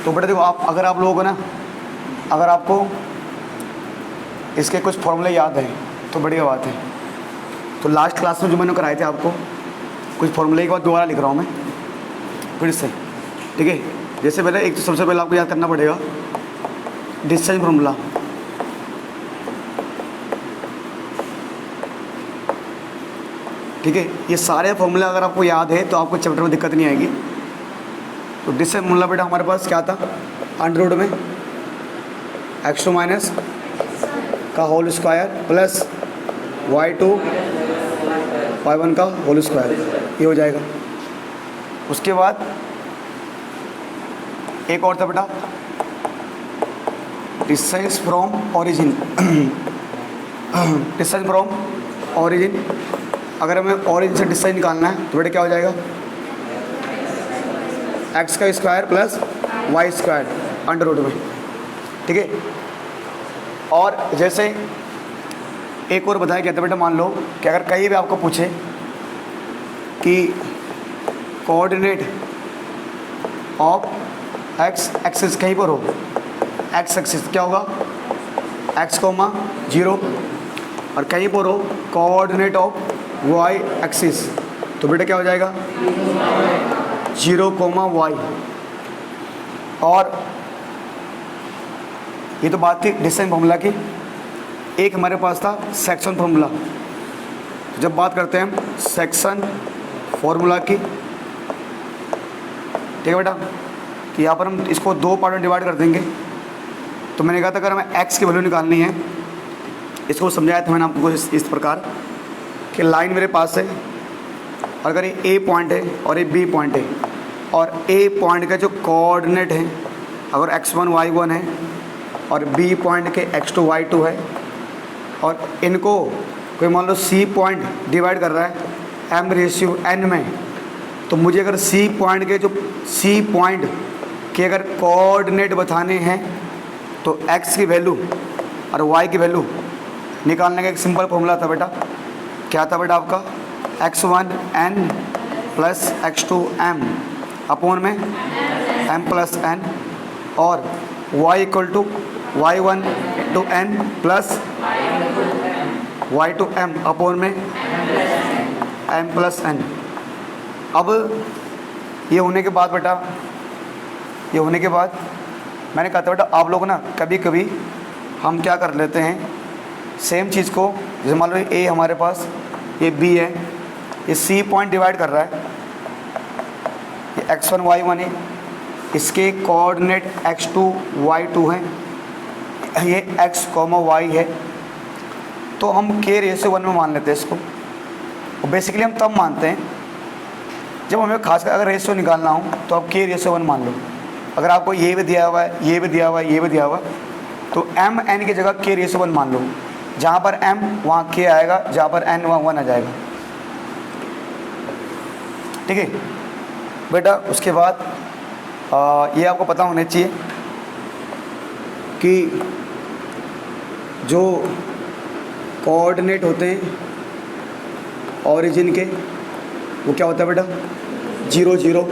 तो बेटा देखो, आप अगर आप लोगों को ना, अगर आपको इसके कुछ फॉर्मूले याद हैं तो बढ़िया बात है। तो लास्ट क्लास में जो मैंने कराए थे आपको कुछ फॉर्मूले के बाद दोबारा लिख रहा हूँ मैं फिर से, ठीक है। जैसे पहले एक तो सबसे पहले आपको याद करना पड़ेगा डिस्टेंस फॉर्मूला, ठीक है। ये सारे फॉर्मूले अगर आपको याद है तो आपको चैप्टर में दिक्कत नहीं आएगी। तो डिस्टेंस फॉर्मूला बेटा हमारे पास क्या था, अंडर रूट में x2 माइनस का whole square plus y2 y1 का होल स्क्वायर, ये हो जाएगा। उसके बाद एक और था बेटा distance from origin distance from origin, अगर हमें ओरिजिन से डिस्टेंस निकालना है तो बेटा क्या हो जाएगा, x का square plus y square under root में, ठीक है। और जैसे एक और बताया गया था बेटा, मान लो कि अगर कहीं भी आपको पूछे कि कोऑर्डिनेट ऑफ x एक्सिस कहीं पर हो, x एक्सिस क्या होगा x, 0, और कहीं पर हो कोऑर्डिनेट ऑफ y एक्सिस, तो बेटा क्या हो जाएगा 0, y। और ये तो बात थी डिस्टेंस फार्मूला की। एक हमारे पास था सेक्शन फार्मूला। जब बात करते हैं हम सेक्शन फार्मूला की, ठीक है बेटा, कि यहाँ पर हम इसको दो पार्ट में डिवाइड कर देंगे। तो मैंने कहा था अगर हमें x की वैल्यू निकालनी है, इसको समझाया था मैंने आपको इस प्रकार कि लाइन मेरे पास है, अगर ये A पॉइंट है और ये B पॉइंट है, और A पॉइंट का जो कोऑर्डिनेट है अगर x1 y1 है और B पॉइंट के x2 y2 है, और इनको कोई मान लो C पॉइंट डिवाइड कर रहा है m/n में, तो मुझे अगर C पॉइंट के जो C पॉइंट के अगर कोऑर्डिनेट बताने हैं तो x की वैल्यू और y की वैल्यू निकालने का एक सिंपल फॉर्मूला था बेटा। क्या था बेटा आपका, x1n प्लस x2m अपॉन में m प्लस n, और y equal to y1 two n plus y two m upon में m प्लस n। अब ये होने के बाद बेटा, ये होने के बाद मैंने कहा था बेटा आप लोग ना कभी कभी हम क्या कर लेते हैं, सेम चीज़ को, जैसे मान लो A हमारे पास, ये B है, ये C पॉइंट डिवाइड कर रहा है, ये x1 y1 है, इसके कोऑर्डिनेट x2 y2 हैं, ये x, y है, तो हम k/1 में मान लेते हैं इसको। और बेसिकली हम तब मानते हैं जब हमें खासकर अगर रेशियो निकालना हो तो आप k/1 मान लो। अगर आपको ये भी दिया हुआ है, ये भी दिया हुआ है, ये भी दिया हुआ है, तो mn की जगह k/1 मान लो। जहाँ पर m वहाँ k आएगा, जहाँ पर n वहाँ 1 आ जाएगा, ठीक है बेटा। उसके बाद ये आपको पता होना चाहिए कि जो कोऑर्डिनेट होते हैं ओरिजिन के वो क्या होता है बेटा 0, 0।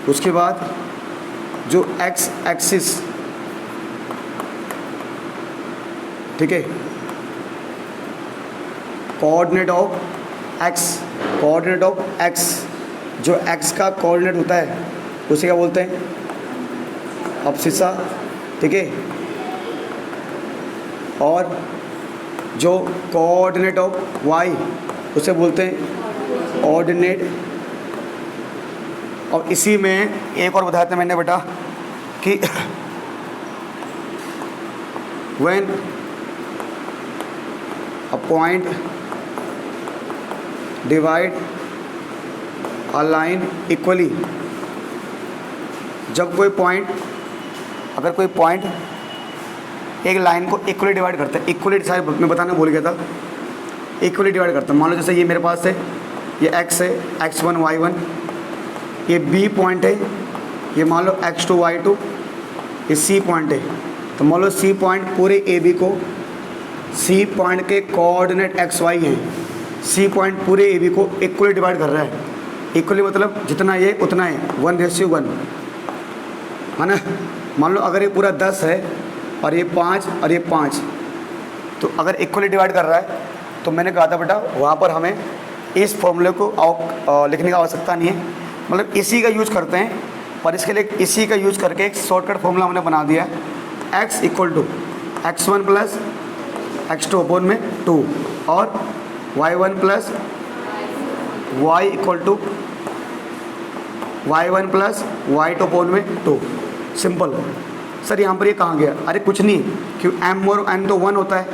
उसके बाद जो x एक्सिस, ठीक है, कोऑर्डिनेट ऑफ x, जो x का कोऑर्डिनेट होता है उसे क्या बोलते हैं अब्सिसा, ठीक है। और जो कोऑर्डिनेट ऑफ y उसे बोलते हैं ऑर्डिनेट। और इसी में एक और बताया था मैंने बेटा कि when a point divide a line equally, जब कोई पॉइंट, अगर कोई पॉइंट एक लाइन को इक्वली डिवाइड करता है, इक्वली सारे मैं बताना भूल गया था, इक्वली डिवाइड करता है। मान लो जैसे ये मेरे पास है, ये x है, x1 y1, ये B पॉइंट है, ये मान लो x2 y2, ये C पॉइंट है। तो मान लो C पॉइंट पूरे AB को, C पॉइंट के कोऑर्डिनेट x y हैं, C पॉइंट पूरे AB को इक्वली डिवाइड कर रहा है। इक्वली मतलब जितना ये उतना है, 1/1, है ना। मान लो अगर ये पूरा 10 है और ये 5 और ये 5, तो अगर इक्वली डिवाइड कर रहा है तो मैंने कहा था बेटा वहाँ पर हमें इस फॉर्मूले को लिखने की आवश्यकता नहीं है, मतलब इसी का यूज़ करते हैं। और इसके लिए इसी का यूज़ करके एक शॉर्टकट फॉर्मूला हमने बना दिया है, x equal to x1 plus x2 upon में 2 और y1 plus y equal to y1 plus y2 upon में 2। सिंपल। सर यहाँ पर ये कहाँ गया? अरे कुछ नहीं, क्यों m और n तो 1 होता है,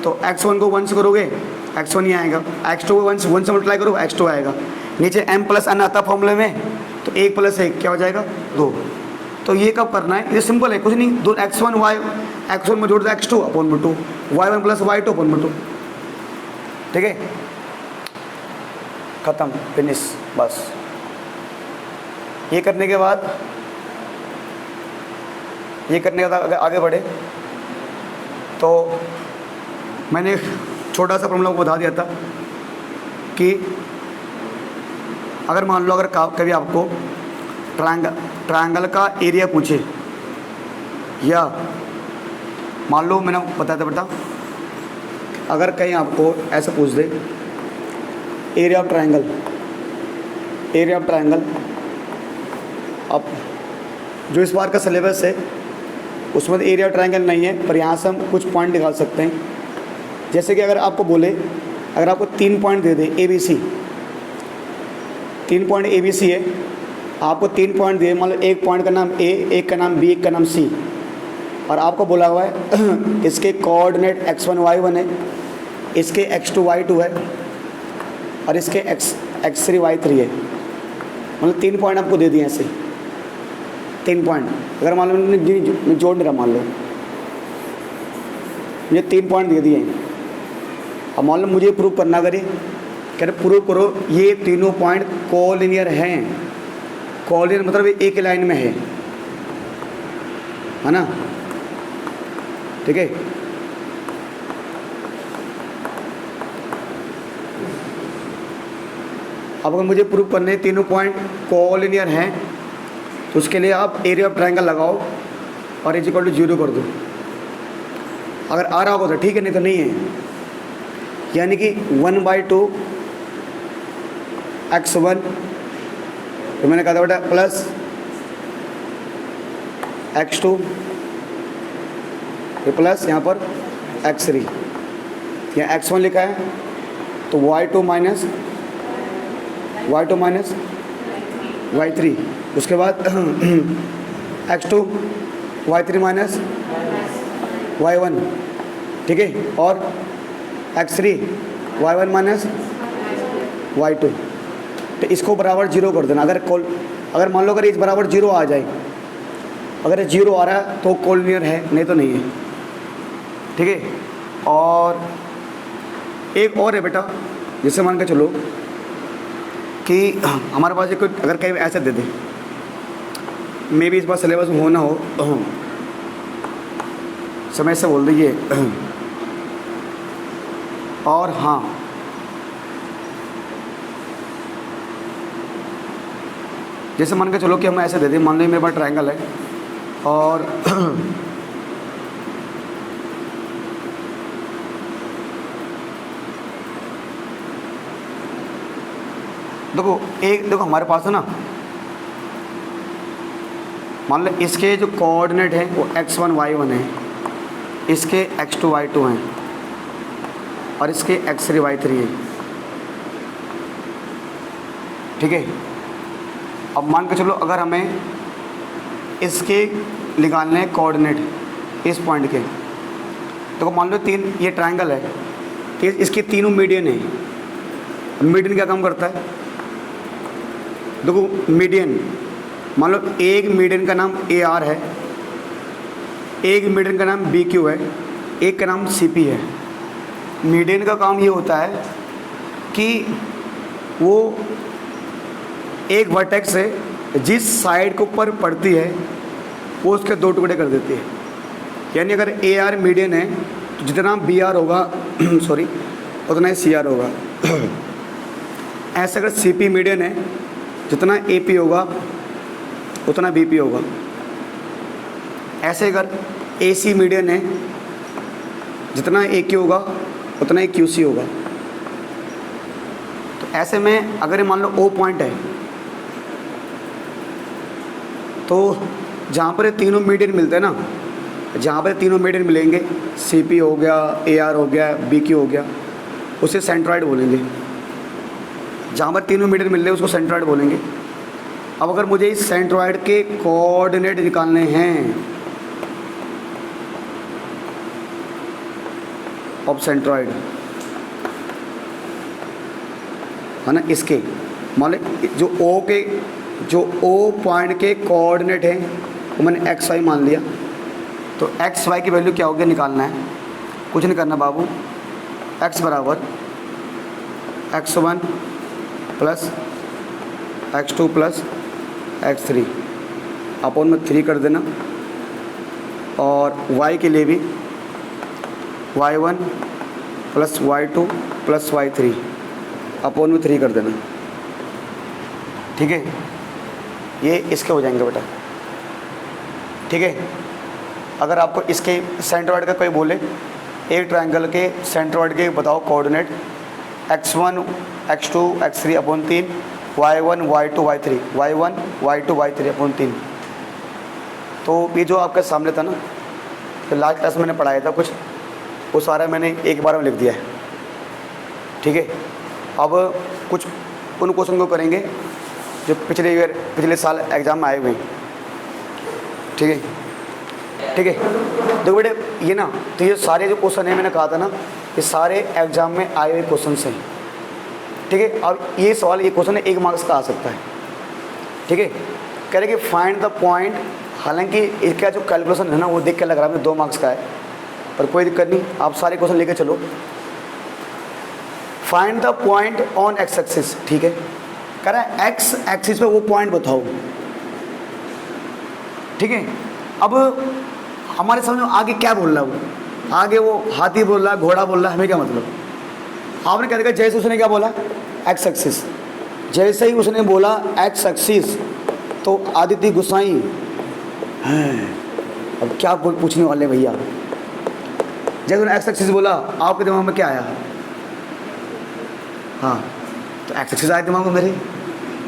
तो x1 को 1 से करोगे x1 ही आएगा, x2 को 1 से मल्टीप्लाई करो x2 आएगा। नीचे m प्लस n आता फॉर्मूले में, तो 1 प्लस 1 क्या हो जाएगा 2। तो ये कब करना है? ये सिंपल है, कुछ नहीं, दो x1 में जोड़ दो x2 अपॉन में 2, y1 प्लस y2 अपॉन में 2। ठीक है, ख़त्म, फिनिश, बस। ये करने के बाद अगर आगे बढ़े तो मैंने एक छोटा सा प्रॉब्लम को बता दिया था कि अगर मान लो अगर कभी आपको ट्रायंगल का एरिया पूछे, या मान लो मैंने बताया था बेटा अगर कहीं आपको ऐसा पूछ दे एरिया ऑफ ट्रायंगल, अब जो इस बार का सिलेबस है उसमें एरिया ऑफ ट्रायंगल नहीं है, पर यहाँ से हम कुछ पॉइंट निकाल सकते हैं। जैसे कि अगर आपको बोले, अगर आपको 3 पॉइंट दे दे ABC, 3 पॉइंट ABC है, आपको 3 पॉइंट दिए, मान लो एक पॉइंट का नाम A, एक का नाम B, एक का नाम C, और आपको बोला हुआ है इसके कोऑर्डिनेट x1 y1 है, इसके x2 y2 है और इसके x3 y3 है। मतलब 3 पॉइंट आपको दे दिए ऐसे, 3 पॉइंट। अगर मान लो मैं जोड़ नहीं रहा, मान लो मुझे 3 पॉइंट दे दिए, अब मान लो मुझे प्रूव करना, अगर ये कह रहे प्रूव करो ये तीनों पॉइंट कोलिनियर हैं। कोलिनियर मतलब एक ही लाइन में है ना। ठीक है, अब अगर मुझे प्रूव करने तीनों पॉइंट कोलिनियर हैं तो उसके लिए आप एरिया ऑफ ट्रायंगल लगाओ और इज इक्वल टू 0 कर दो। अगर आ रहा होगा तो ठीक है, नहीं तो नहीं है। यानी कि 1/2 x1, तो मैंने कहा था बेटा प्लस x2 प्लस यहाँ पर x3, यहाँ x1 लिखा है तो y2 माइनस y3, उसके बाद x2 y3 माइनस y1, ठीक है, और x3 y1 माइनस y2। तो इसको बराबर 0 कर देना। अगर मान लो अगर इस बराबर 0 आ जाए, अगर 0 आ रहा है तो कोलिनियर है, नहीं तो नहीं है। ठीक है, और एक और है बेटा, जैसे मान के चलो कि हमारे पास एक अगर कहीं ऐसे दे दे, मे भी इस बार सिलेबस में हो ना हो, समय से बोल दीजिए। और हाँ, जैसे मान के चलो कि हम ऐसे दे दें, मान लो मेरे पास ट्रायंगल है और देखो हमारे पास है ना, मान लो इसके जो कोऑर्डिनेट है वो x1 y1 है, इसके x2 y2 हैं और इसके x3 y3 है। ठीक है, अब मान के चलो अगर हमें इसके निकालने कोऑर्डिनेट इस पॉइंट के, तो मान लो 3 ये ट्रायंगल है, इसके तीनों मीडियन है। मीडियन क्या काम करता है? देखो मीडियन, मान लो एक मीडियन का नाम AR है, एक मीडियन का नाम BQ है, एक का नाम CP है। मीडियन का काम ये होता है कि वो एक वर्टेक्स से जिस साइड के ऊपर पड़ती है वो उसके 2 टुकड़े कर देती है। यानी अगर AR मीडियन है तो जितना BR होगा सॉरी उतना ही CR होगा। ऐसे अगर CP मीडियन है, जितना AP होगा उतना BP होगा। ऐसे अगर ए सी मीडियन है, जितना ए क्यू होगा उतना ही क्यू सी होगा। तो ऐसे में अगर मान लो ओ पॉइंट है, तो जहाँ पर ये तीनों मीडियन मिलते हैं ना, जहाँ पर तीनों मीडियन मिलेंगे, सी पी हो गया, ए आर हो गया, बी क्यू हो गया, उसे सेंट्रॉइड बोलेंगे। जहाँ पर तीनों मीडियन मिल रहे हैं उसको सेंट्रॉइड बोलेंगे। अब अगर मुझे इस सेंट्रॉइड के कोऑर्डिनेट निकालने हैं, अब सेंट्रॉइड है ना, इसके मान लो जो ओ पॉइंट के कोऑर्डिनेट हैं वो मैंने एक्स वाई मान लिया, तो एक्स वाई की वैल्यू क्या होगी निकालना है। कुछ नहीं करना बाबू, एक्स बराबर x1 plus x2 plus x3 upon में 3 कर देना, और y के लिए भी y1 plus y2 plus y3 upon में 3 कर देना। ठीक है, ये इसके हो जाएंगे बेटा। ठीक है, अगर आपको इसके सेंट्रॉइड का कोई बोले, एक ट्रायंगल के सेंट्रॉइड के बताओ coordinate x1 x2 x3 upon 3, y1 y2 y3 y1 y2 y3 upon 3। तो ये जो आपके सामने था ना, तो लास्ट क्लास में मैंने पढ़ाया था कुछ, वो सारा मैंने एक बार में लिख दिया है। ठीक है, अब कुछ उन क्वेश्चन को करेंगे जो पिछले साल एग्ज़ाम में आए हुए हैं। ठीक है, ठीक है, देखो बेटे ये ना, तो ये सारे जो क्वेश्चन है मैंने कहा था ना, ये सारे एग्जाम में आए हुए क्वेश्चन हैं। ठीक है, अब ये सवाल, ये क्वेश्चन 1 मार्क्स का आ सकता है। ठीक है, कह रहे कि फाइंड द पॉइंट, हालांकि इसका जो कैलकुलेशन है ना वो देख के लग रहा है 2 मार्क्स का है, पर कोई दिक्कत नहीं, आप सारे क्वेश्चन लेके चलो। Find the point on x axis. ठीक है, कह रहा है एक्स एक्सिस पे वो पॉइंट बताओ। ठीक है, अब हमारे समझ में आगे क्या बोल रहा है वो, आगे वो हाथी बोल रहा है, घोड़ा बोल रहा है, हमें क्या मतलब। आपने क्या देखा, जैसे उसने क्या बोला एक्स एक्सिस, जैसे ही उसने बोला एक्स एक्सिस तो आदित्य गुसाई हैं। अब क्या पूछने वाले भैया, जैसे उन्होंने एक्स एक्सिस बोला आपके दिमाग में क्या आया? हाँ, तो एक्स एक्सिस आया दिमाग में मेरे,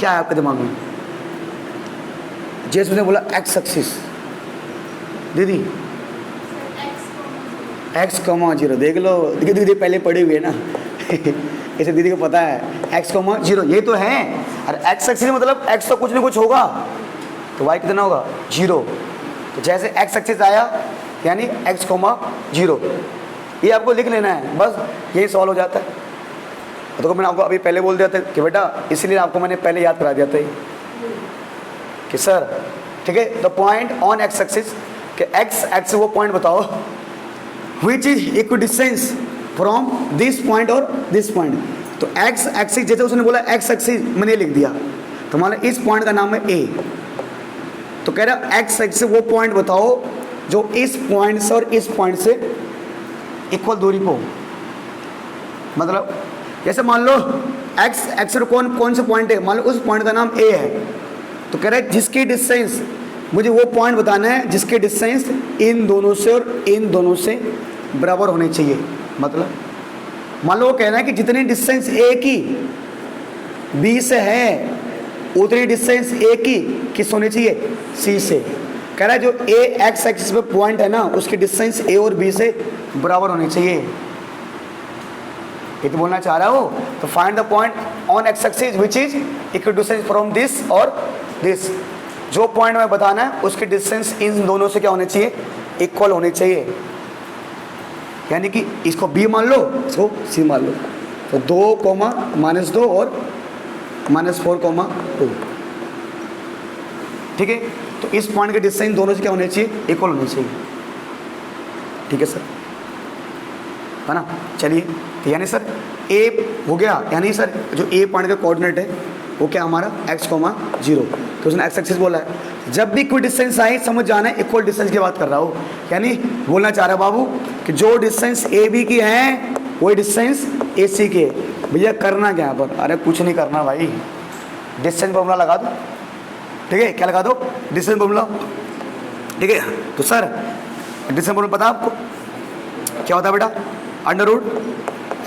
क्या आया आपके दिमाग में? जैसे उसने बोला एक्स एक्सिस, दीदी एक्स कॉमा जीरो, देख लो दीदी पहले पढ़ी हुई है ना ऐसे दीदी को पता है एक्स कॉमा जीरो, ये तो है। और एक्स एक्सिस मतलब एक्स तो कुछ ना कुछ होगा, तो वाई कितना होगा 0। तो जैसे एक्स एक्सिस आया यानी एक्स कॉमा जीरो, ये आपको लिख लेना है, बस यही सवाल हो जाता है। तो मैंने आपको अभी पहले बोल दिया था कि बेटा, इसलिए आपको मैंने पहले याद करा दिया था कि सर, ठीक है, the point on x axis, कि एक्स एक्सिस वो पॉइंट बताओ which is equal distance from this point और दिस पॉइंट। तो एक्स एक्सिस, जैसे उसने बोला एक्स एक्सिस, मैंने लिख दिया, तो मान लो इस पॉइंट का नाम है ए, तो कह रहा एक्स एक्सिस वो पॉइंट बताओ जो इस पॉइंट से और इस पॉइंट से इक्वल दूरी को, मतलब जैसे मान लो एक्स एक्सिस कौन से पॉइंट है, मान लो उस पॉइंट का नाम ए है, तो कह रहा है जिसकी डिस्टेंस, मुझे वो पॉइंट बताना है जिसके डिस्टेंस इन दोनों से और इन दोनों से बराबर होने चाहिए। मतलब मान लो वो कह रहा है कि जितनी डिस्टेंस ए की बी से है उतनी डिस्टेंस ए की किस होनी चाहिए, सी से। कह रहा है जो ए एक्स एक्सिस पे पॉइंट है ना, उसकी डिस्टेंस ए और बी से बराबर होनी चाहिए, ये तो बोलना चाह रहा हो। तो find the point on x axis which is equal distance from this और दिस, जो पॉइंट में बताना है उसकी डिस्टेंस इन दोनों से क्या होनी चाहिए, इक्वल होनी चाहिए। यानी कि इसको बी मान लो, इसको सी मान लो, तो 2 कोमा -2 और -4,2। ठीक है, तो इस पॉइंट के डिस्टेंस दोनों से क्या होने चाहिए, इक्वल होनी चाहिए। ठीक है सर, है ना। चलिए, तो यानी सर ए हो गया, यानी सर जो ए पॉइंट का कोऑर्डिनेट है वो क्या हमारा x, 0, तो उसने एक्स एक्सिस बोला है। जब भी कोई डिस्टेंस आए समझ जाना है इक्वल डिस्टेंस की बात कर रहा हूँ, यानी बोलना चाह रहा है बाबू कि जो डिस्टेंस ए बी की है वही डिस्टेंस ए सी की है। भैया करना क्या यहाँ पर, अरे कुछ नहीं करना भाई, डिस्टेंस फॉर्मूला लगा दो। ठीक है, क्या लगा दो, डिस्टेंस फॉर्मूला। ठीक है। तो सर डिस्टेंस फॉर्मूला पता आपको क्या होता है बेटा? Under root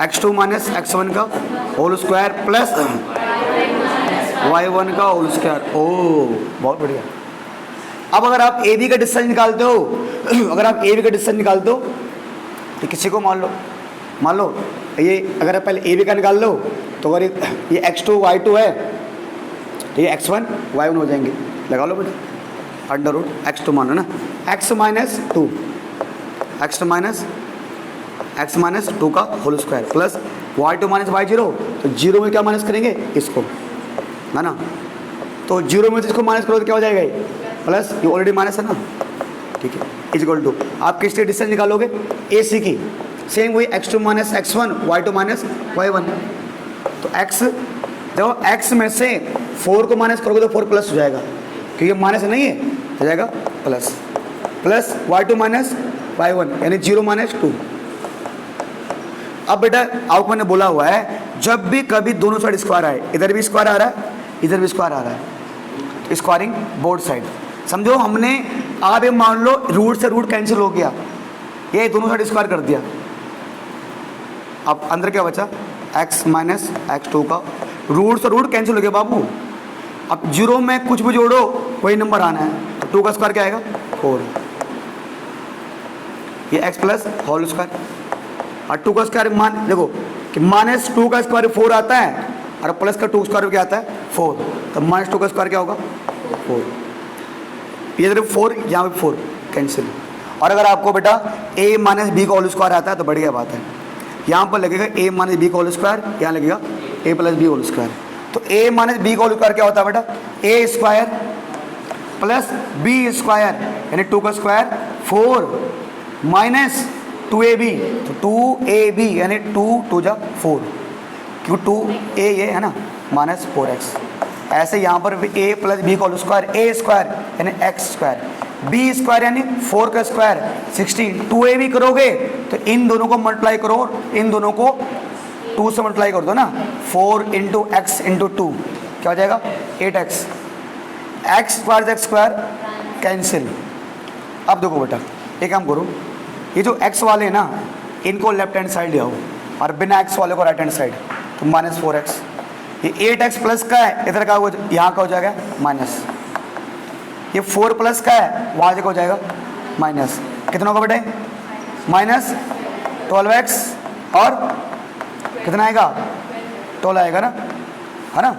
x2 minus x1 का होल स्क्वायर प्लस y1 का होल स्क्वायर। ओ बहुत बढ़िया। अब अगर आप ए बी का डिस्टेंस निकालते हो अगर आप ए बी का डिस्टेंस निकालते हो तो किसी को मान लो ये अगर आप पहले ए बी का निकाल लो तो अगर ये x2 y2 है तो ये x1 y1 हो जाएंगे। लगा लो बेटा अंडर रूट x2 मान लो ना x माइनस टू का whole square plus y2 minus y0। तो जीरो में क्या माइनस करेंगे? इसको, है ना। तो जीरो में इसको माइनस करो तो क्या हो जाएगा? ये प्लस, ये ऑलरेडी माइनस है ना, ठीक है। इज इक्वल टू आप किसके डिस्टेंस निकालोगे? ए सी की। सेम वही x2 minus x1 y2 minus y1। तो x जब x में से 4 को माइनस करोगे तो 4 प्लस हो जाएगा क्योंकि माइनस नहीं है, हो जाएगा प्लस y2 माइनस y1 यानी 0 माइनस 2। अब बेटा आपको मैंने बोला हुआ है जब भी कभी दोनों साइड स्क्वायर आए, इधर भी स्क्वायर आ रहा है इधर भी स्क्वायर आ रहा है, तो स्क्वायरिंग बोथ साइड। समझो हमने आप ये मान लो रूट से रूट कैंसिल हो गया, ये दोनों साइड स्क्वायर कर दिया। अब अंदर क्या बचा? x माइनस x2 का रूट से रूट कैंसिल हो गया बाबू। अब जीरो में कुछ भी जोड़ो वही नंबर आना है, तो 2 का स्क्वायर क्या आएगा? 4। ये x प्लस होल स्क्वायर और 2 का स्क्वायर मान देखो कि माइनस 2 का स्क्वायर 4 आता है और प्लस का 2 स्क्वायर क्या आता है? 4। तो माइनस 2 का स्क्वायर क्या होगा? 4। ये सिर्फ 4 यहाँ पे 4 कैंसिल। और अगर आपको बेटा a माइनस बी का होल स्क्वायर आता है तो बढ़िया बात है, यहाँ पर लगेगा a माइनस बी का होल स्क्वायर, यहाँ लगेगा a plus B whole square. तो a माइनस बी का होल स्क्वायर क्या होता है बेटा? a square plus B square यानी 2 का स्क्वायर 4 माइनस 2ab, तो 2ab यानी 2 जा 4 क्योंकि 2a ये है ना माइनस 4x। ऐसे यहाँ पर भी a प्लस बी का होल स्क्वायर a स्क्वायर यानी x स्क्वायर, b स्क्वायर यानी 4 का स्क्वायर 16। 2ab करोगे तो इन दोनों को मल्टीप्लाई करो और इन दोनों को 2 से मल्टीप्लाई कर दो ना, 4 इंटू एक्स इंटू 2 क्या हो जाएगा? 8x। x square x square cancel. अब देखो बेटा एक काम करो, ये जो x वाले ना इनको लेफ्ट हैंड साइड ले आओ और बिना x वाले को राइट हैंड साइड, तो माइनस 4x। ये 8x प्लस का है इधर का हो, यहाँ का हो जाएगा माइनस। ये 4 प्लस का है वहाँ का हो जाएगा माइनस। कितना होगा बेटे? माइनस 12x और कितना आएगा? 12 आएगा ना, है ना।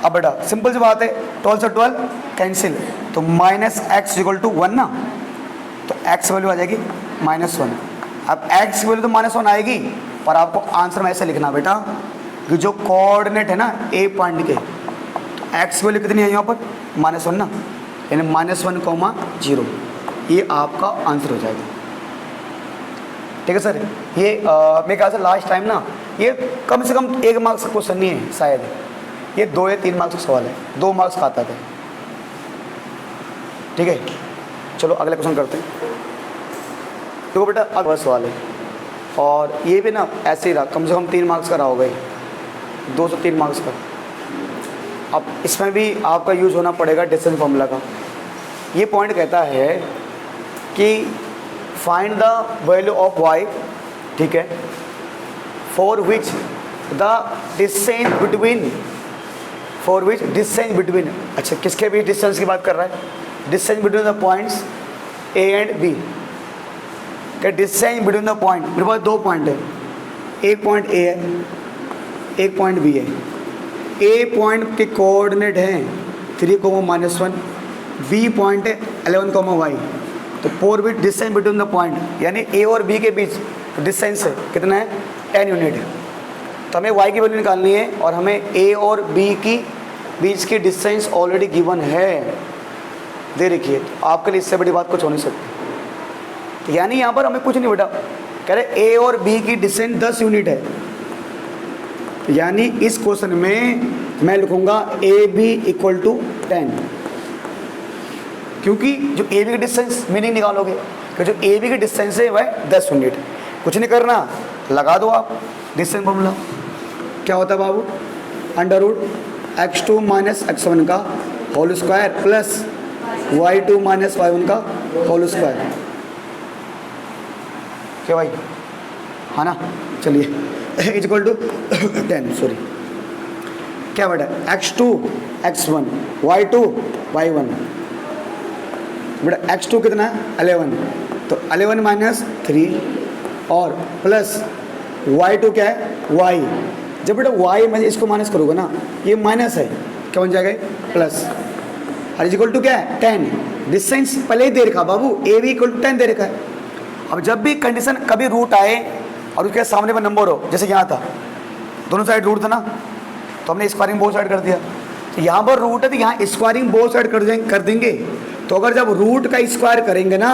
अब बेटा सिंपल सी बात है, 12 से 12 कैंसिल, तो माइनस x इक्वल टू 1 ना, तो x वैल्यू आ जाएगी -1। अब x वैल्यू तो -1 आएगी, पर आपको आंसर में ऐसे लिखना बेटा कि जो कोऑर्डिनेट है ना a पॉइंट के, तो x वैल्यू कितनी है यहाँ पर? -1 ना, यानी -1, 0। ये आपका आंसर हो जाएगा। ठीक है सर। ये मेरे ख्याल से लास्ट टाइम ना ये कम से कम 1 मार्क्स का क्वेश्चन नहीं है शायद, ये 2 या 3 मार्क्स का सवाल है, 2 मार्क्स का आता था। ठीक है, चलो अगले क्वेश्चन करते हैं। देखो बेटा अगला सवाल है और ये भी ना ऐसे ही रहा, कम से कम 3 मार्क्स का रहा होगा, 2 से 3 मार्क्स का। अब इसमें भी आपका यूज़ होना पड़ेगा डिस्टेंस फॉर्मूला का। ये पॉइंट कहता है कि find the value of y, ठीक है, फॉर विच डिस्टेंस बिटवीन, अच्छा किसके बीच डिस्टेंस की बात कर रहा है? Distance between the points a and b। क्या डिस्टेंस बिटवीन द पॉइंट, मेरे पास 2 पॉइंट है, एक पॉइंट a है एक पॉइंट b है। a पॉइंट के कोऑर्डिनेट हैं 3, b पॉइंट है 11, y। तो 4 bit distance between the point यानी a और b के बीच डिस्टेंस है कितना है? 10 यूनिट है। तो हमें y की वैल्यू निकालनी है और हमें a और b की बीच की डिस्टेंस ऑलरेडी गिवन है, दे रखिए। तो आपके लिए इससे बड़ी बात कुछ हो नहीं सकती। तो यानी यहाँ पर हमें कुछ नहीं बेटा, कह रहे a और b की डिस्टेंस 10 यूनिट है। यानी इस क्वेश्चन में मैं लिखूंगा AB इक्वल टू 10, क्योंकि जो AB की डिस्टेंस मीनिंग निकालोगे कि जो AB की डिस्टेंस है वह 10 यूनिट। कुछ नहीं करना, लगा दो आप डिस्टेंस फॉर्मूला। क्या होता है बाबू? Under root x2 minus x1 का whole square plus y2 minus y1 का होल स्क्वायर। क्या भाई, हाँ ना, चलिए इज इक्वल टू 10, सॉरी क्या बेटा, x2 x1 y2 y1, बेटा x2 कितना है 11, तो 11 माइनस 3 और प्लस y2 क्या है y, जब बेटा y मैं इसको माइनस करूँगा ना, ये माइनस है, क्या बन जाएगा प्लस, और इज इक्वल टू क्या है 10। डिस्टेंस पहले ही दे रखा बाबू, ए भी इक्वल टू 10 दे रखा है। अब जब भी कंडीशन कभी रूट आए और उसके सामने में नंबर हो, जैसे यहाँ था दोनों साइड रूट था ना, तो हमने स्क्वायरिंग बोथ साइड कर दिया, तो यहाँ पर रूट है तो यहाँ स्क्वायरिंग बोथ साइड कर देंगे। तो अगर जब रूट का स्क्वायर करेंगे ना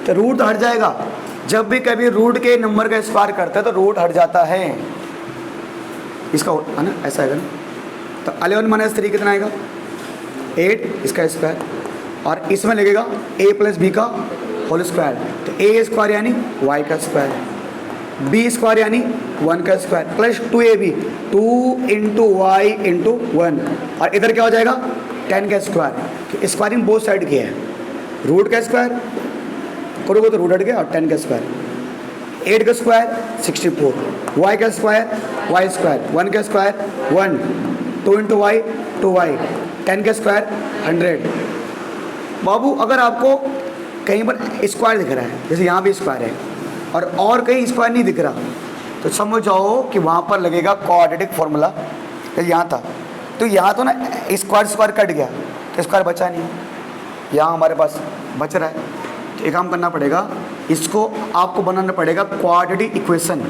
तो रूट हट जाएगा, जब भी कभी रूट के नंबर का स्क्वायर करते हैं तो रूट हट जाता है, इसका है ना, ऐसा आएगा ना। तो 11 माइनस 3 कितना आएगा 8, इसका स्क्वायर, और इसमें लगेगा a प्लस बी का होल स्क्वायर, तो a स्क्वायर यानी y का स्क्वायर, b स्क्वायर यानी 1 का square, plus 2ab 2 into Y into 1, और इधर क्या हो जाएगा 10 का स्क्वायर। स्क्वायरिंग बोथ साइड की है, रूट का स्क्वायर करोगे तो रूट हट गया, और 10 का स्क्वायर, 8 का स्क्वायर 64, y का स्क्वायर y स्क्वायर, 1 का स्क्वायर 1, 2 इंटू वाई 2y, 10 का स्क्वायर 100। बाबू अगर आपको कहीं पर स्क्वायर दिख रहा है, जैसे यहाँ भी स्क्वायर है और कहीं स्क्वायर नहीं दिख रहा, तो समझ जाओ कि वहाँ पर लगेगा क्वाड्रेटिक फॉर्मूला। जैसे यहाँ था तो यहाँ तो ना स्क्वायर कट गया तो स्क्वायर बचा नहीं, यहाँ हमारे पास बच रहा है, तो एक काम करना पड़ेगा, इसको आपको बनाना पड़ेगा क्वाड्रेटिक इक्वेशन,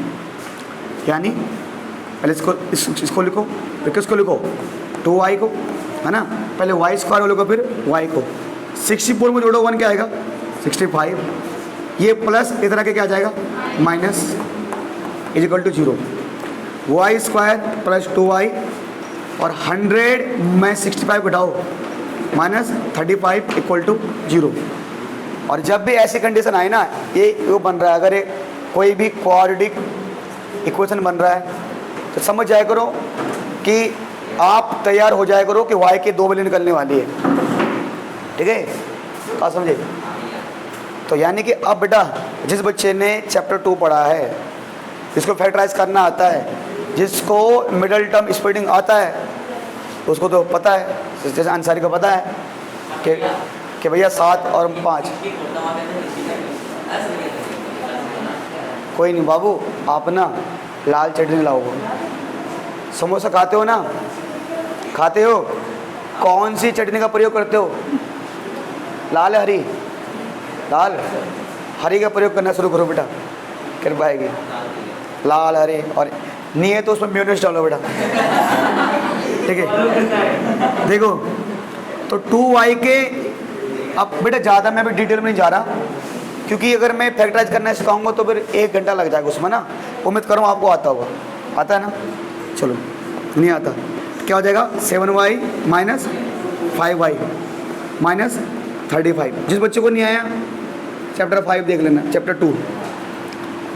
यानी पहले इसको लिखो, फिर किसको लिखो 2y को, है ना, पहले y स्क्वायर लिखो फिर y को, 64 में जोड़ो 1 क्या आएगा 65, ये प्लस इधर आके क्या आ जाएगा minus, is equal to 0, Y square plus 2y, और 100 में 65 घटाओ माइनस 35 इक्वल टू 0। और जब भी ऐसी कंडीशन आए ना, ये वो बन रहा है, अगर ये कोई भी क्वाड्रेटिक इक्वेशन बन रहा है तो समझ जाया करो कि आप तैयार हो जाया करो कि y के 2 वैल्यू निकलने वाली है, ठीक है, क्या समझे। तो यानी कि अब बेटा जिस बच्चे ने चैप्टर 2 पढ़ा है, जिसको फैक्टराइज करना आता है, जिसको मिडल टर्म स्प्लिटिंग आता है, उसको तो पता है, जैसे अंसारी को पता है कि भैया 7 और 5, कोई नहीं बाबू, आप ना लाल चटनी लाओगे, समोसा खाते हो ना, खाते हो, कौन सी चटनी का प्रयोग करते हो, लाल हरी, लाल हरी का प्रयोग करना शुरू करो बेटा, कृपा आएगी, लाल हरी, और नहीं है तो उसमें मेयोनेज़ डालो बेटा, ठीक है। देखो तो 2y के, अब बेटा ज़्यादा मैं भी डिटेल में नहीं जा रहा, क्योंकि अगर मैं फैक्टराइज करना सिखाऊंगा तो फिर 1 घंटा लग जाएगा उसमें ना, उम्मीद करूँ आपको आता होगा, आता है ना, चलो नहीं आता, क्या हो जाएगा 7y माइनस 5y माइनस 35। जिस बच्चे को नहीं आया चैप्टर 5 देख लेना, चैप्टर 2,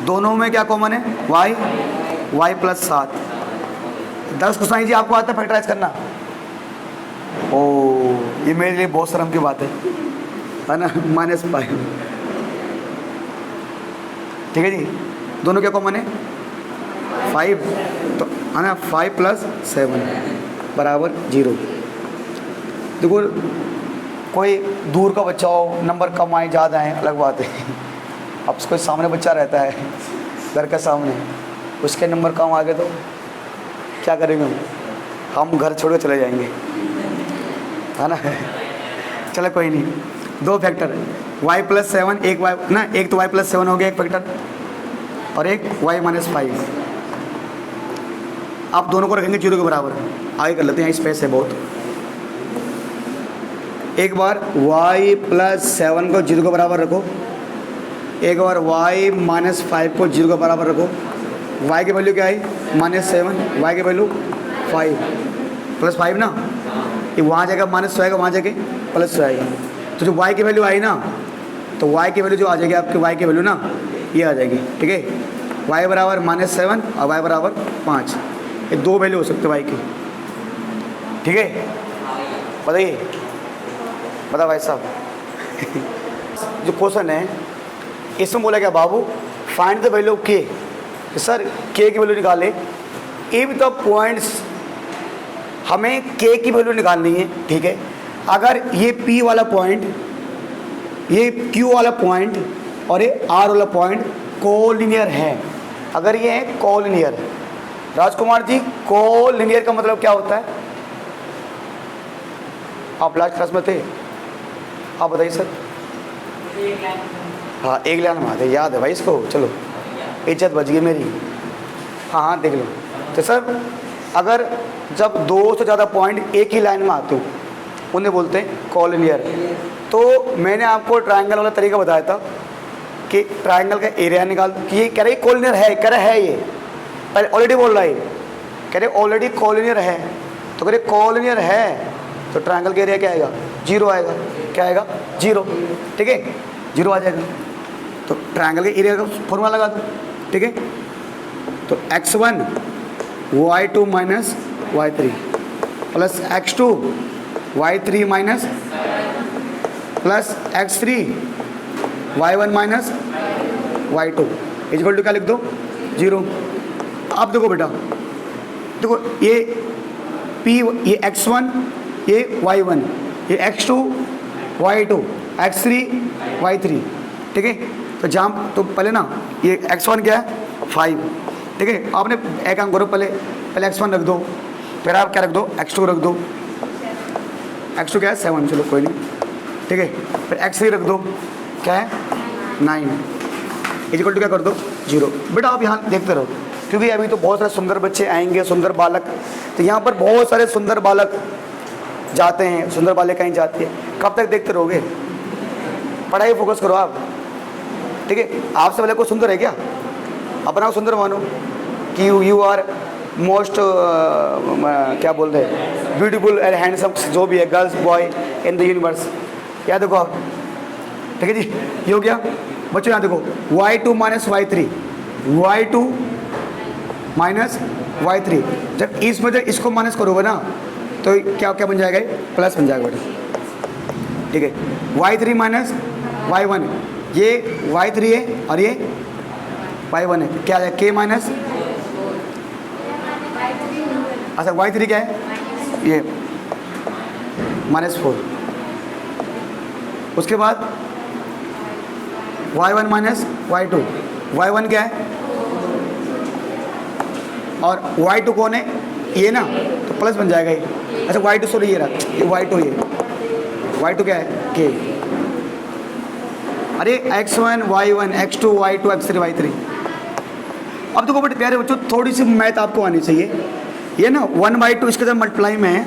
दोनों में क्या कॉमन है y प्लस 7। 10 क्वेश्चन जी आपको आता है फैक्टराइज करना, ओ ये मेरे लिए बहुत शर्म की बात है ना, माइनस 5, ठीक है जी, दोनों क्या कॉमन है 5, तो है ना 5 प्लस 7 बराबर 0। देखो कोई दूर का बच्चा हो, नंबर कम आए ज़्यादा आए अलग बात है, अब कोई सामने बच्चा रहता है घर के सामने, उसके नंबर कम आ गए तो क्या करेंगे हम घर छोड़ के चले जाएंगे, है ना। चलो कोई नहीं, 2 फैक्टर y प्लस 7, एक y ना, एक तो y प्लस 7 हो गया एक फैक्टर, और एक y माइनस 5, आप दोनों को रखेंगे 0 के बराबर, आगे कर लेते हैं, स्पेस है बहुत। एक बार y प्लस 7 को 0 के बराबर रखो, एक बार y माइनस 5 को 0 के बराबर रखो, y की वैल्यू क्या आई -7, y की वैल्यू 5 प्लस 5 ना, ये वहाँ जाएगा माइनस आएगा, वहाँ जाके प्लस आएगा, तो जो y की वैल्यू आई ना, तो y की वैल्यू जो आ जाएगी आपकी, y की वैल्यू ना ये आ जाएगी, ठीक है, y बराबर -7 और y बराबर 5, ये 2 वैल्यू हो सकते y की, ठीक है। बताइए, बता भाई साहब। जो क्वेश्चन है इसमें बोला क्या बाबू, फाइंड द वैल्यू ऑफ के। सर के की वैल्यू निकाले, इफ द पॉइंट्स, हमें के की वैल्यू निकालनी है, ठीक है। अगर ये पी वाला पॉइंट, ये क्यू वाला पॉइंट और ये आर वाला पॉइंट कोलिनियर है, अगर ये है कोलिनियर, राजकुमार जी कोलिनियर का मतलब क्या होता है? आप लास्ट क्लास में थे, आप बताइए सर। हाँ एक लाइन में आते, याद है भाई इसको, चलो इज्जत बच गई मेरी। हाँ हाँ देख लो। तो सर अगर जब दो से ज़्यादा पॉइंट एक ही लाइन में आते हो उन्हें बोलते हैं कोलिनियर। तो मैंने आपको ट्रायंगल वाला तरीका बताया था कि ट्रायंगल का एरिया निकाल, कि ये कह रहे कोलिनियर है, कह रहा है ये पहले ऑलरेडी बोल रहा है, कह रहे ऑलरेडी कोलिनियर है। तो कह रहे कोलिनियर है तो ट्रायंगल का एरिया क्या आएगा? 0 आएगा। क्या आएगा? 0, ठीक है, 0 आ जाएगा। तो ट्रायंगल के एरिया का फॉर्मूला लगा दो, ठीक है। तो x1 y2 minus y3 plus x2 y3 minus plus x3 y1 minus y2 equal to क्या लिख दो? 0। अब देखो बेटा, देखो ये p, ये x1, ये y1, ये x2 y2, x3 y3, ठीक है। तो जहाँ तो पहले ना ये x1 क्या है? 5, ठीक है। आपने एक काम करो, पहले x1 रख दो, फिर आप क्या रख दो? x2 रख दो। x2 क्या है? 7, चलो कोई नहीं, ठीक है। फिर x3 रख दो, क्या है? 9 इक्वल टू क्या कर दो? 0। बेटा आप यहाँ देखते रहो, क्योंकि अभी तो बहुत सारे सुंदर बच्चे आएंगे, सुंदर बालक। तो यहाँ पर बहुत सारे सुंदर बालक जाते हैं, सुंदर बालिकाएं जाती है। कब तक देखते रहोगे? पढ़ाई फोकस करो आप, ठीक है। आपसे पहले कोई सुंदर है क्या? अपना सुंदर मानो कि यू आर मोस्ट क्या बोलते हैं, ब्यूटीफुल एंड हैंडसम, जो भी है girls boy in the universe. याद देखो आप, ठीक है जी। ये हो गया बच्चों। यहाँ देखो y2 minus y3, y2 minus y3, जब इसमें जब इसको माइनस करोगे ना तो क्या क्या बन जाएगा? प्लस बन जाएगा बेटा, ठीक है। y3 माइनस y1, ये y3 है और ये y1 है, क्या है? k माइनस, अच्छा y3 क्या है? ये -4। उसके बाद y1 माइनस y2, y1 क्या है? और y2 कौन है? ये ना, तो प्लस बन जाएगा ये। अच्छा y2 सॉरी ये रहा, ये y2, ये y2 क्या है? k। अरे x1 y1 x2 y2 x3 y3। अब देखो बड़े प्यारे बच्चों, थोड़ी सी मैथ आपको आनी चाहिए। ये ना 1/2 इसके साथ मल्टीप्लाई में है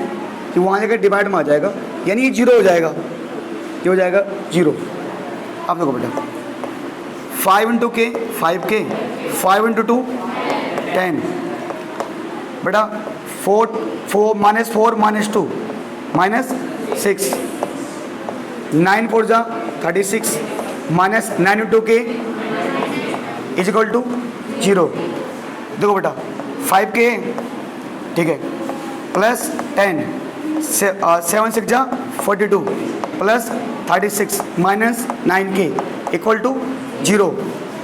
कि वहाँ जगह डिवाइड में आ जाएगा, यानी ये 0 हो जाएगा। ये हो जाएगा 0। अब देखो बेटा 5 इंटू के 5k, 5 इंटू 2 10, बेटा 4 माइनस 4 माइनस 2 माइनस 6, 9 4 जा 36 माइनस 9 इंटू के इज इक्वल टू 0। देखो बेटा 5k, ठीक है, प्लस 10, 7 6 जा 42 plus 36 minus 9k equal to 0।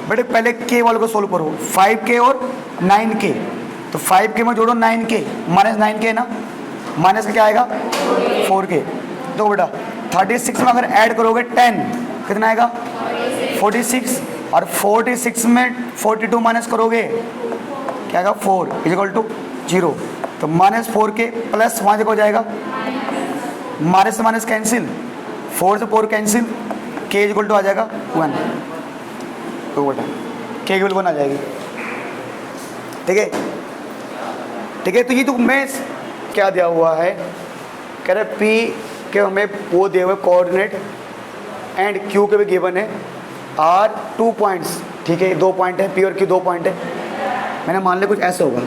बेटे पहले k वालों को सोल्व करो, 5k और 9k। तो 5k में जोड़ो 9k, माइनस 9k है ना, माइनस का क्या आएगा? 4k। तो बेटा 36 में अगर ऐड करोगे 10 कितना आएगा? 46, और 46 में 42 माइनस करोगे क्या आएगा? 4 इज इक्वल टू 0। तो माइनस 4k प्लस वहाँ जगह हो जाएगा, माइनस से माइनस कैंसिल, 4 से 4 cancel, k is equal to आ जाएगा 1। तो बेटा k की वैल्यू 1 आ जाएगी, ठीक है, ठीक है। तो ये तो मैं क्या दिया हुआ है, कह रहे p के हमें वो दिए हुए कोऑर्डिनेट एंड q के भी गिवन है, r 2 पॉइंट्स, ठीक है। 2 पॉइंट है, p और q 2 पॉइंट है। मैंने मान लिया कुछ ऐसा होगा,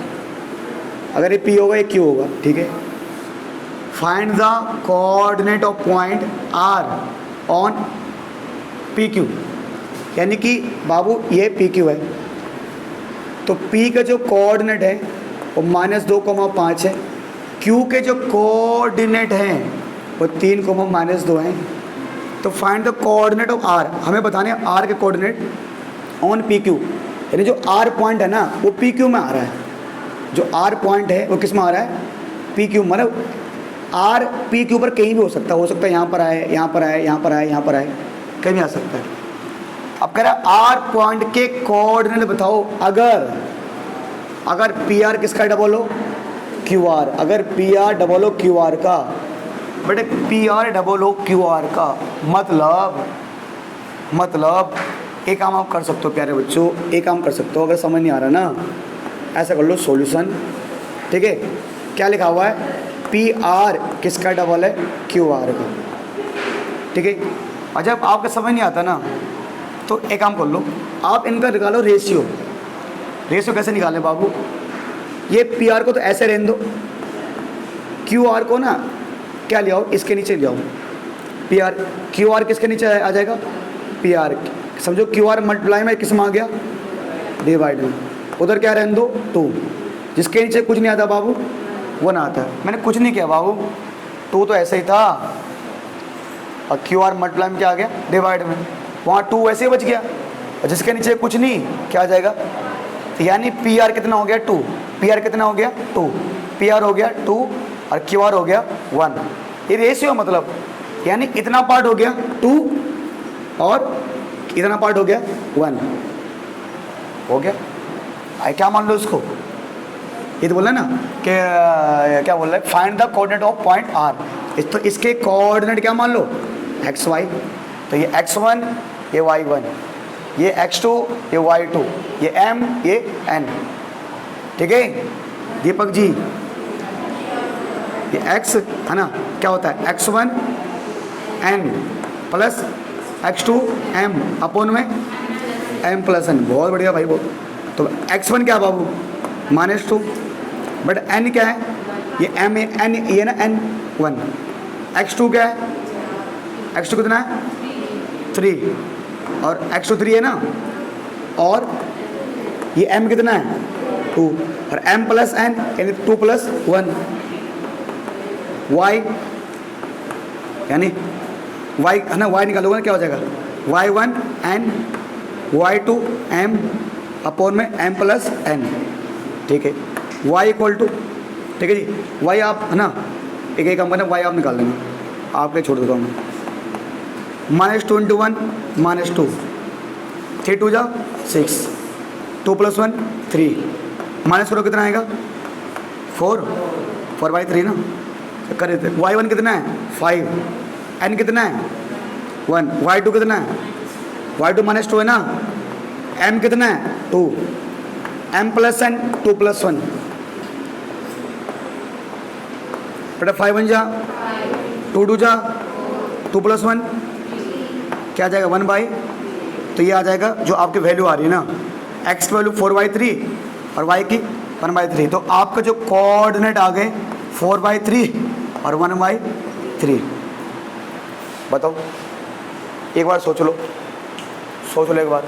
अगर ये p होगा ये q होगा, ठीक है। Find the coordinate of point r on PQ, यानी कि बाबू ये PQ है, तो P का जो कोऑर्डिनेट है वो -2,5 है, Q के जो कोऑर्डिनेट हैं वो 3, -2 हैं। तो find the coordinate of R, हमें बताने हैं आर के कोऑर्डिनेट ऑन पी क्यू, यानी जो आर पॉइंट है ना वो पी क्यू में आ रहा है, जो आर पॉइंट है वो किस में आ रहा है, पी क्यू, मतलब आर पी क्यू पर कहीं भी हो सकता है यहाँ पर आए, यहाँ पर आए, यहाँ पर आए, यहाँ पर आए, कहीं भी आ सकता है। अब कह रहा है आर पॉइंट के कोऑर्डिनेट बताओ अगर पी आर किसका डबल हो, क्यू आर, अगर पी आर डबल हो क्यू आर का, बेटे पी आर डबल हो क्यू आर का, मतलब एक काम आप कर सकते हो प्यारे बच्चों, एक काम कर सकते हो, अगर समझ नहीं आ रहा ना ऐसा कर लो सॉल्यूशन, ठीक है। क्या लिखा हुआ है, पी आर किसका डबल है, क्यू आर का, ठीक है। और जब आपको समझ नहीं आता ना तो एक काम कर लो, आप इनका निकालो रेशियो। रेशियो कैसे निकालें बाबू, ये पी आर को तो ऐसे रहने दो, क्यू आर को ना क्या ले आओ, इसके नीचे ले आओ, पी आर, क्यू आर किसके नीचे आ जाएगा, पी आर, समझो क्यू आर मल्टीप्लाई में किस में आ गया, डिवाइड में, उधर क्या रहने दो 2, जिसके नीचे कुछ नहीं आता बाबू वो ना आता है। मैंने कुछ नहीं किया बाबू, 2 तो ऐसे ही था, और क्यू आर मल्टीप्लाई में क्या आ गया, डिवाइड में, वहाँ 2 वैसे ही बच गया, और जिसके नीचे कुछ नहीं क्या आ जाएगा, तो यानी पी आर कितना हो गया 2, पी आर कितना हो गया 2, पी आर हो गया 2 और क्यू आर हो गया 1। ये रेशियो मतलब यानी इतना पार्ट हो गया 2 और इतना पार्ट हो गया 1, हो गया। आई क्या मान लो इसको, ये तो बोल रहा है ना कि क्या बोल रहा है, find the coordinate of point R, तो इसके कोऑर्डिनेट क्या मान लो, एक्स वाई, तो ये x1 ये y1, ये x2 ये y2, ये m ये n, ठीक है दीपक जी। ये x है ना क्या होता है, x1 n plus x2 m upon में m प्लस n, बहुत बढ़िया भाई वो। तो x1 क्या बाबू -2, बट n क्या है, ये m है, n ये ना n1, x2 क्या है, x2 कितना है 3, और x2 3 है ना, और ये m कितना है 2, और m प्लस n यानी 2 प्लस 1, y यानी y है ना, y निकालोगे ना क्या हो जाएगा, y1 n y2 m upon में m प्लस n, ठीक है। y इक्वल टू, ठीक है जी, y आप है ना एक काम करना, y आप निकाल लेंगे, आपके छोड़ देता हूँ मैं, -21 -2, 3 2 जा 6, 2 प्लस 1 3, माइनस करो कितना आएगा 4/3 ना, कर देते। y1 कितना है 5, n कितना है 1, y2 कितना है, y2 -2 है ना, m कितना है 2, m प्लस n 2 प्लस 1, बेटा 5 1 जा 2 2 जा 2 प्लस 1 क्या आ जाएगा 1/, तो ये आ जाएगा जो आपकी वैल्यू आ रही है ना, x की वैल्यू 4/3 और y की 1/3, तो आपका जो कोऑर्डिनेट आ गए 4/3 और 1/3। बताओ एक बार सोच लो एक बार।